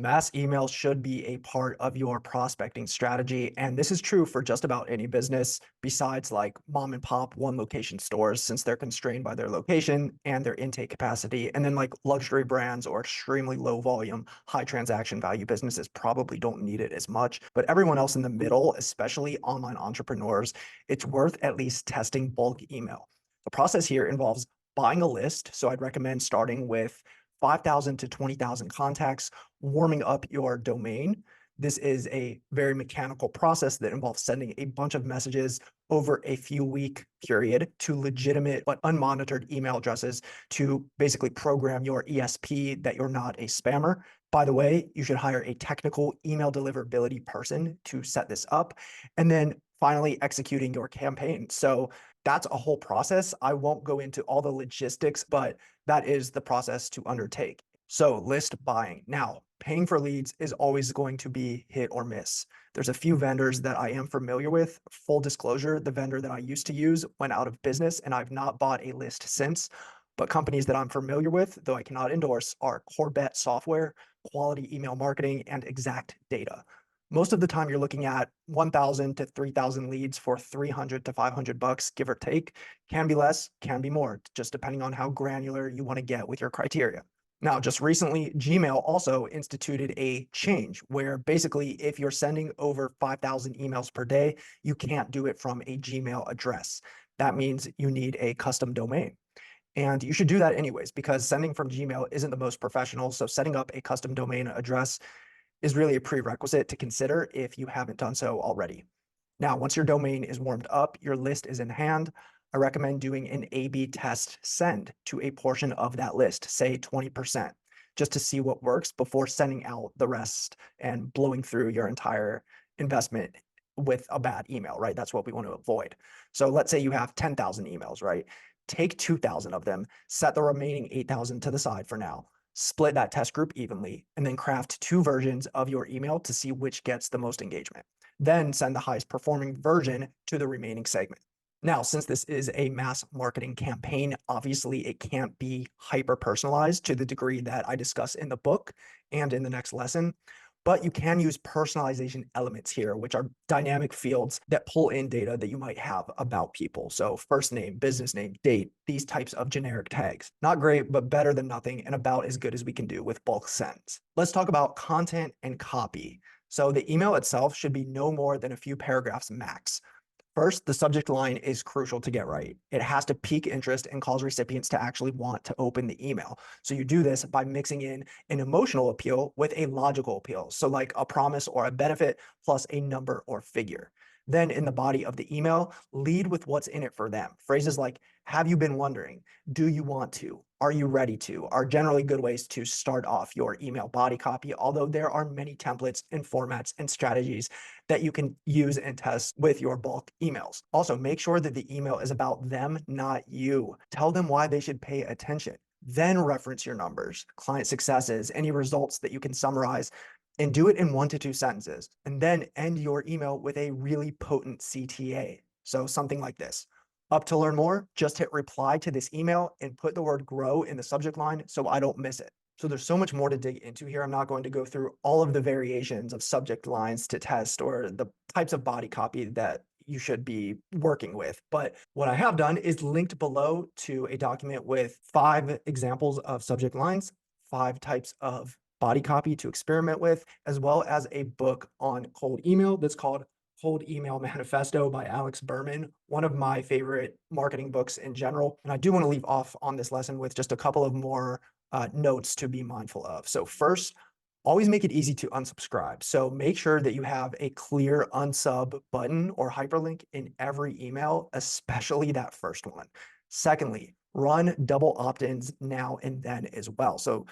Mass email should be a part of your prospecting strategy. And this is true for just about any business besides like mom and pop one location stores, since they're constrained by their location and their intake capacity. And then like luxury brands or extremely low volume, high transaction value businesses probably don't need it as much. But everyone else in the middle, especially online entrepreneurs, it's worth at least testing bulk email. The process here involves buying a list. So I'd recommend starting with 5,000 to 20,000 contacts, warming up your domain. This is a very mechanical process that involves sending a bunch of messages over a few week period to legitimate but unmonitored email addresses to basically program your ESP that you're not a spammer. By the way, you should hire a technical email deliverability person to set this up. And then finally executing your campaign. So that's a whole process. I won't go into all the logistics, but that is the process to undertake. So list buying. Now, paying for leads is always going to be hit or miss. There's a few vendors that I am familiar with. Full disclosure, the vendor that I used to use went out of business and I've not bought a list since. But companies that I'm familiar with, though I cannot endorse, are Corbett Software, Quality Email Marketing, and Exact Data. Most of the time you're looking at 1,000 to 3,000 leads for 300 to 500 bucks, give or take. Can be less, can be more, just depending on how granular you want to get with your criteria. Now, just recently, Gmail also instituted a change where basically if you're sending over 5,000 emails per day, you can't do it from a Gmail address. That means you need a custom domain. And you should do that anyways, because sending from Gmail isn't the most professional. So setting up a custom domain address is really a prerequisite to consider if you haven't done so already. Now, once your domain is warmed up, your list is in hand, I recommend doing an A/B test send to a portion of that list, say 20%, just to see what works before sending out the rest and blowing through your entire investment with a bad email, right? That's what we want to avoid. So let's say you have 10,000 emails, right? Take 2,000 of them, set the remaining 8,000 to the side for now, split that test group evenly, and then craft two versions of your email to see which gets the most engagement. Then send the highest performing version to the remaining segment. Now, since this is a mass marketing campaign, obviously it can't be hyper personalized to the degree that I discuss in the book and in the next lesson, but you can use personalization elements here, which are dynamic fields that pull in data that you might have about people. So first name, business name, date, these types of generic tags. Not great, but better than nothing and about as good as we can do with bulk sends. Let's talk about content and copy. So the email itself should be no more than a few paragraphs max. First, the subject line is crucial to get right. It has to pique interest and cause recipients to actually want to open the email. So you do this by mixing in an emotional appeal with a logical appeal. So like a promise or a benefit plus a number or figure. Then in the body of the email, lead with what's in it for them. Phrases like, have you been wondering? Do you want to? Are you ready to? Are generally good ways to start off your email body copy, although there are many templates and formats and strategies that you can use and test with your bulk emails. Also, make sure that the email is about them, not you. Tell them why they should pay attention. Then reference your numbers, client successes, any results that you can summarize, and do it in 1 to 2 sentences. And then end your email with a really potent CTA. So something like this. Up to learn more, just hit reply to this email and put the word grow in the subject line so I don't miss it. So there's so much more to dig into here. I'm not going to go through all of the variations of subject lines to test or the types of body copy that you should be working with. But what I have done is linked below to a document with 5 examples of subject lines, 5 types of body copy to experiment with, as well as a book on cold email that's called Cold Email Manifesto by Alex Berman, one of my favorite marketing books in general. And I do want to leave off on this lesson with just a couple of more notes to be mindful of. So first, always make it easy to unsubscribe. So make sure that you have a clear unsub button or hyperlink in every email, especially that first one. Secondly, run double opt-ins now and then as well. So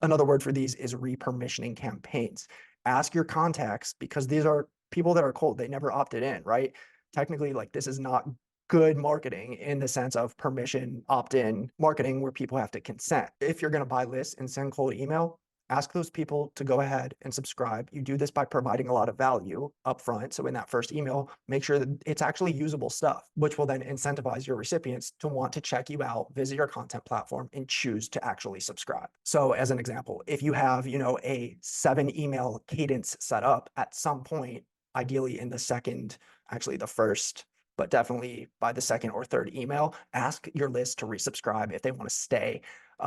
another word for these is re-permissioning campaigns. Ask your contacts, because these are people that are cold. They never opted in, right? Technically, like, this is not good marketing in the sense of permission opt-in marketing where people have to consent. If you're going to buy lists and send cold email, Ask those people to go ahead and subscribe. You do this by providing a lot of value upfront. So in that first email, make sure that it's actually usable stuff, which will then incentivize your recipients to want to check you out, visit your content platform, and choose to actually subscribe. So as an example, if you have, a 7 email cadence set up at some point, ideally in the second, actually the first, but definitely by the second or third email, ask your list to resubscribe if they want to stay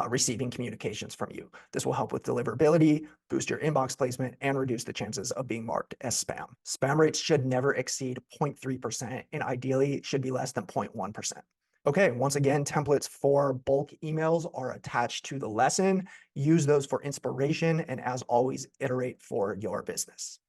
receiving communications from you. This will help with deliverability, boost your inbox placement, and reduce the chances of being marked as spam. Spam rates should never exceed 0.3% and ideally should be less than 0.1%. Okay, once again, templates for bulk emails are attached to the lesson. Use those for inspiration, and as always, iterate for your business.